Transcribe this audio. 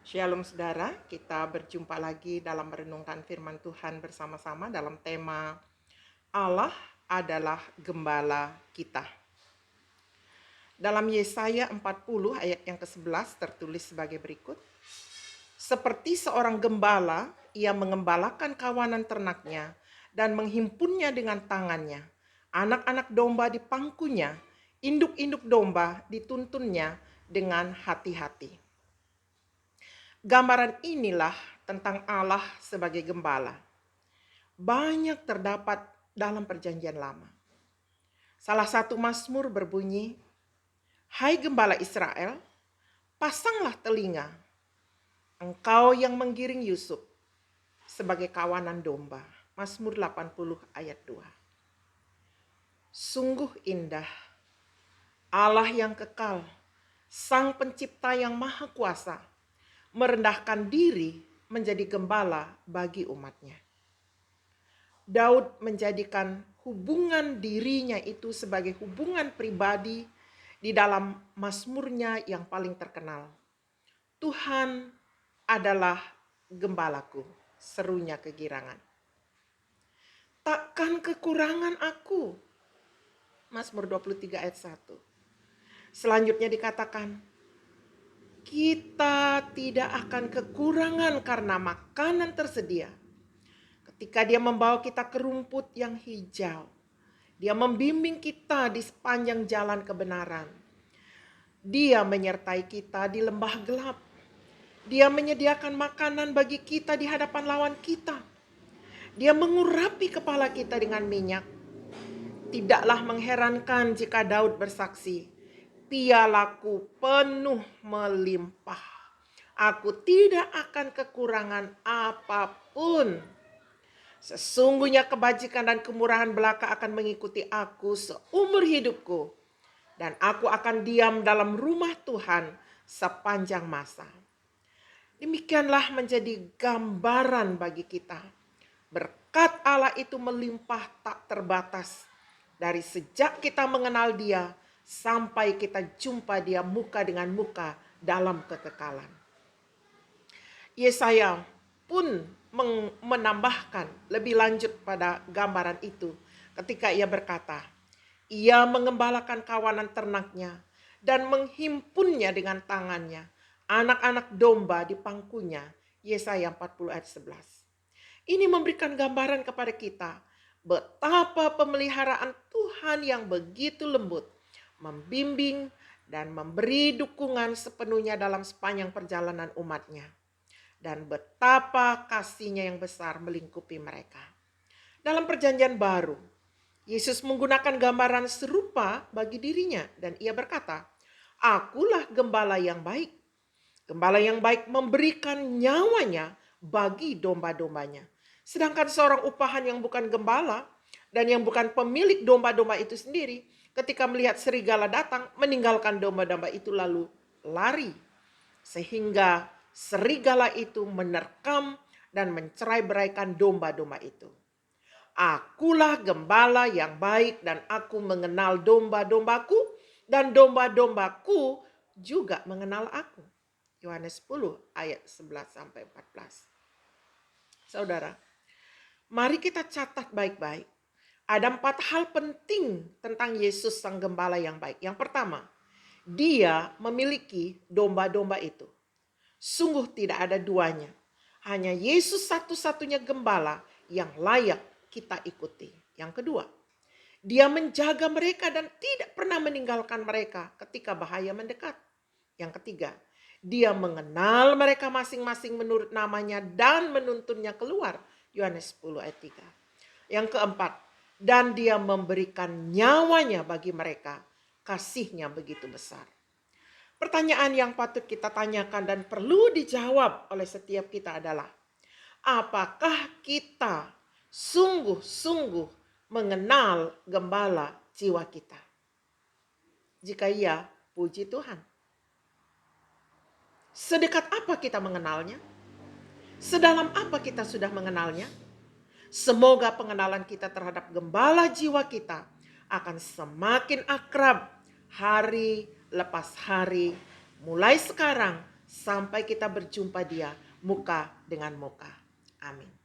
Shalom saudara, kita berjumpa lagi dalam merenungkan firman Tuhan bersama-sama dalam tema Allah adalah gembala kita. Dalam Yesaya 40 ayat yang ke-11 tertulis sebagai berikut. Seperti seorang gembala, ia mengembalakan kawanan ternaknya dan menghimpunnya dengan tangannya. Anak-anak domba di pangkunya, induk-induk domba dituntunnya dengan hati-hati. Gambaran inilah tentang Allah sebagai gembala. Banyak terdapat dalam Perjanjian Lama. Salah satu mazmur berbunyi, "Hai gembala Israel, pasanglah telinga, engkau yang menggiring Yusuf sebagai kawanan domba." Mazmur 80 ayat 2. Sungguh indah, Allah yang kekal, Sang Pencipta yang Maha Kuasa, merendahkan diri menjadi gembala bagi umatnya. Daud menjadikan hubungan dirinya itu sebagai hubungan pribadi di dalam mazmurnya yang paling terkenal. Tuhan adalah gembalaku, serunya kegirangan. Takkan kekurangan aku. Mazmur 23 ayat 1. Selanjutnya dikatakan, kita tidak akan kekurangan karena makanan tersedia. Ketika dia membawa kita ke rumput yang hijau, dia membimbing kita di sepanjang jalan kebenaran. Dia menyertai kita di lembah gelap. Dia menyediakan makanan bagi kita di hadapan lawan kita. Dia mengurapi kepala kita dengan minyak. Tidaklah mengherankan jika Daud bersaksi, pialaku penuh melimpah. Aku tidak akan kekurangan apapun. Sesungguhnya kebajikan dan kemurahan belaka akan mengikuti aku seumur hidupku. Dan aku akan diam dalam rumah Tuhan sepanjang masa. Demikianlah menjadi gambaran bagi kita. Berkat Allah itu melimpah tak terbatas. Dari sejak kita mengenal Dia sampai kita jumpa Dia muka dengan muka dalam kekekalan. Yesaya pun menambahkan lebih lanjut pada gambaran itu ketika ia berkata, ia mengembalakan kawanan ternaknya dan menghimpunnya dengan tangannya, anak-anak domba di pangkunya. Yesaya 40 ayat 11. Ini memberikan gambaran kepada kita betapa pemeliharaan Tuhan yang begitu lembut, membimbing dan memberi dukungan sepenuhnya dalam sepanjang perjalanan umatnya. Dan betapa kasihnya yang besar melingkupi mereka. Dalam perjanjian baru, Yesus menggunakan gambaran serupa bagi dirinya dan ia berkata, akulah gembala yang baik. Gembala yang baik memberikan nyawanya bagi domba-dombanya. Sedangkan seorang upahan yang bukan gembala dan yang bukan pemilik domba-domba itu sendiri, ketika melihat serigala datang, meninggalkan domba-domba itu lalu lari. Sehingga serigala itu menerkam dan mencerai-beraikan domba-domba itu. Akulah gembala yang baik dan aku mengenal domba-dombaku dan domba-dombaku juga mengenal aku. Yohanes 10 ayat 11 sampai 14. Saudara, mari kita catat baik-baik. Ada 4 hal penting tentang Yesus sang gembala yang baik. Yang pertama, dia memiliki domba-domba itu. Sungguh tidak ada duanya. Hanya Yesus satu-satunya gembala yang layak kita ikuti. Yang kedua, dia menjaga mereka dan tidak pernah meninggalkan mereka ketika bahaya mendekat. Yang ketiga, dia mengenal mereka masing-masing menurut namanya dan menuntunnya keluar. Yohanes 10 ayat 3. Yang keempat, dan dia memberikan nyawanya bagi mereka. Kasihnya begitu besar. Pertanyaan yang patut kita tanyakan dan perlu dijawab oleh setiap kita adalah, apakah kita sungguh-sungguh mengenal gembala jiwa kita? Jika iya, puji Tuhan. Sedekat apa kita mengenalnya? Sedalam apa kita sudah mengenalnya? Semoga pengenalan kita terhadap gembala jiwa kita akan semakin akrab hari lepas hari, mulai sekarang sampai kita berjumpa dia muka dengan muka. Amin.